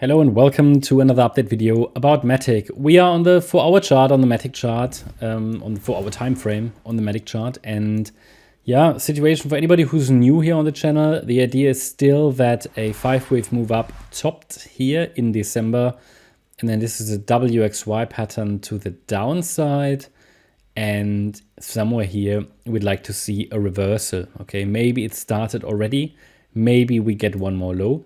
Hello and welcome to another update video about MATIC. We are on the 4-hour chart on the MATIC chart, on the 4-hour time frame on the MATIC chart. And yeah, situation for anybody who's new here on the channel. The idea is still that a 5-wave move up topped here in December. And then this is a WXY pattern to the downside. And somewhere here, we'd like to see a reversal. Okay, maybe it started already. Maybe we get one more low.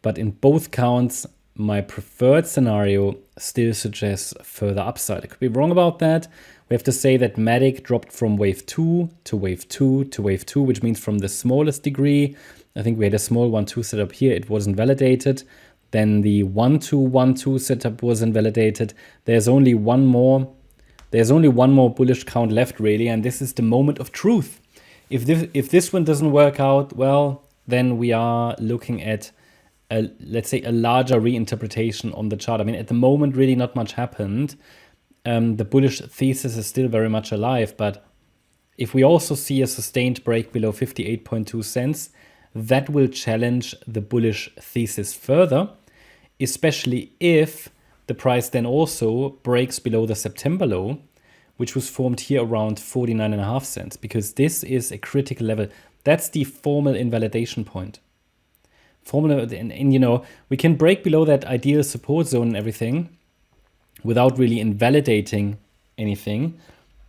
But in both counts, my preferred scenario still suggests further upside. I could be wrong about that. We have to say that MATIC dropped from wave 2 to wave 2 to wave 2, which means from the smallest degree. I think we had a small 1-2 setup here. It wasn't validated. Then the 1-2-1-2 setup was invalidated. There's only one more bullish count left, really, and this is the moment of truth. If this one doesn't work out, well, then we are looking at let's say a larger reinterpretation on the chart. I mean, at the moment, really not much happened. The bullish thesis is still very much alive, but if we also see a sustained break below 58.2 cents, that will challenge the bullish thesis further, especially if the price then also breaks below the September low, which was formed here around 49.5 cents, because this is a critical level. That's the formal invalidation point. And you know, we can break below that ideal support zone and everything without really invalidating anything.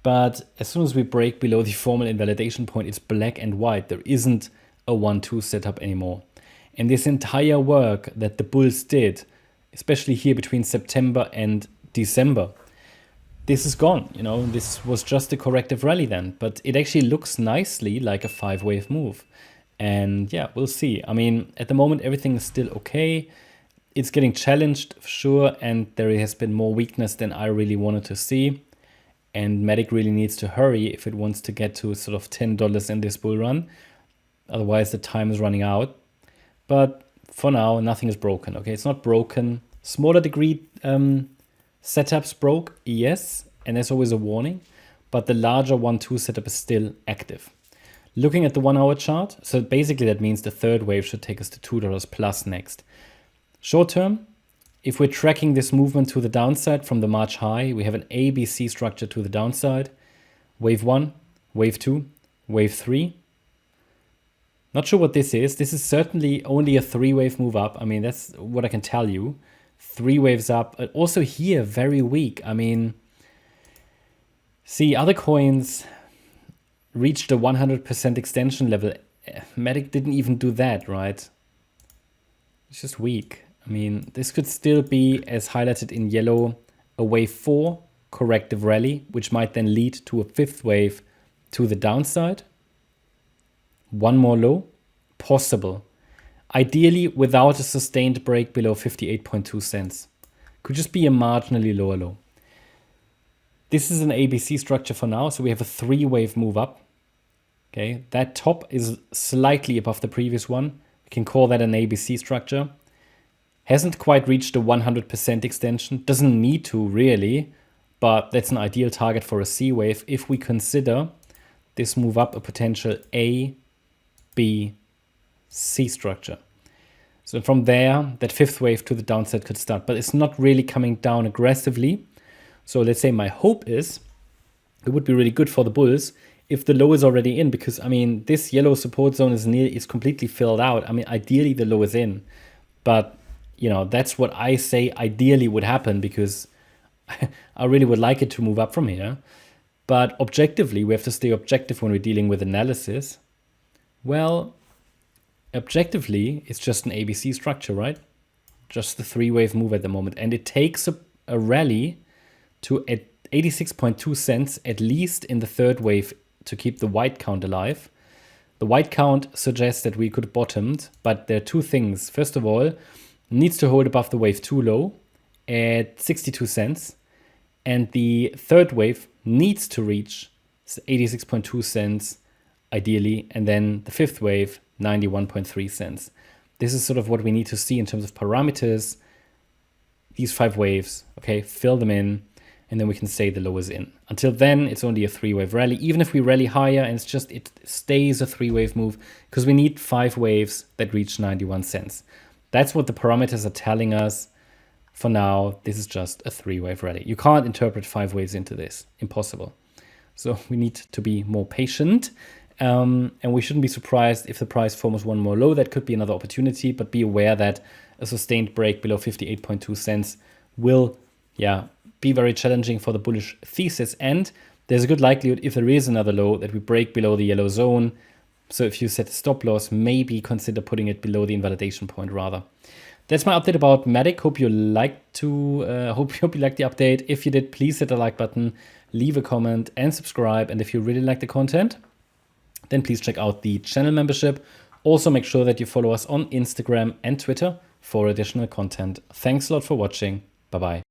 But as soon as we break below the formal invalidation point, it's black and white. There isn't a 1-2 setup anymore. And this entire work that the bulls did, especially here between September and December, this is gone. You know, this was just a corrective rally then, but it actually looks nicely like a 5-wave move. And yeah, we'll see. I mean, at the moment, everything is still okay. It's getting challenged for sure. And there has been more weakness than I really wanted to see. And MATIC really needs to hurry if it wants to get to sort of $10 in this bull run. Otherwise, the time is running out. But for now, nothing is broken. Okay, it's not broken. Smaller degree setups broke, yes. And there's always a warning. But the larger 1-2 setup is still active. Looking at the 1-hour chart, so basically that means the third wave should take us to $2 plus next. Short term, if we're tracking this movement to the downside from the March high, we have an ABC structure to the downside. Wave 1, wave 2, wave 3. Not sure what this is. This is certainly only a 3-wave move up. I mean, that's what I can tell you. 3 waves up. Also here, very weak. I mean, see, other coins reached a 100% extension level. MATIC didn't even do that, right? It's just weak. I mean, this could still be, as highlighted in yellow, a wave 4 corrective rally, which might then lead to a 5th wave to the downside. One more low, possible. Ideally, without a sustained break below 58.2 cents. Could just be a marginally lower low. This is an ABC structure for now, so we have a 3-wave move up. Okay, that top is slightly above the previous one. We can call that an ABC structure. Hasn't quite reached a 100% extension. Doesn't need to really, but that's an ideal target for a C wave if we consider this move up a potential A, B, C structure. So from there, that 5th wave to the downside could start, but it's not really coming down aggressively. So let's say my hope is it would be really good for the bulls if the low is already in, because I mean, this yellow support zone is completely filled out. I mean, ideally the low is in, but you know, that's what I say ideally would happen, because I really would like it to move up from here. But objectively, we have to stay objective when we're dealing with analysis. Well, objectively, it's just an ABC structure, right? Just the 3-wave move at the moment. And it takes a rally to at 86.2 cents, at least in the 3rd wave, to keep the white count alive. The white count suggests that we could have bottomed, but there are 2 things. First of all, needs to hold above the wave 2 low at 62 cents. And the 3rd wave needs to reach 86.2 cents, ideally. And then the 5th wave, 91.3 cents. This is sort of what we need to see in terms of parameters. These 5 waves, okay, fill them in. And then we can say the low is in. Until then, it's only a 3-wave rally. Even if we rally higher, and it stays a 3-wave move, because we need 5 waves that reach 91 cents. That's what the parameters are telling us. For now, this is just a 3-wave rally. You can't interpret 5 waves into this. Impossible. So we need to be more patient. And we shouldn't be surprised if the price forms one more low. That could be another opportunity, but be aware that a sustained break below 58.2 cents will be very challenging for the bullish thesis. And there's a good likelihood, if there is another low, that we break below the yellow zone. So if you set a stop loss, maybe consider putting it below the invalidation point rather. That's my update about MATIC. Hope you liked hope you liked the update. If you did, please hit the like button, leave a comment and subscribe. And if you really like the content, then please check out the channel membership. Also make sure that you follow us on Instagram and Twitter for additional content. Thanks a lot for watching. Bye-bye.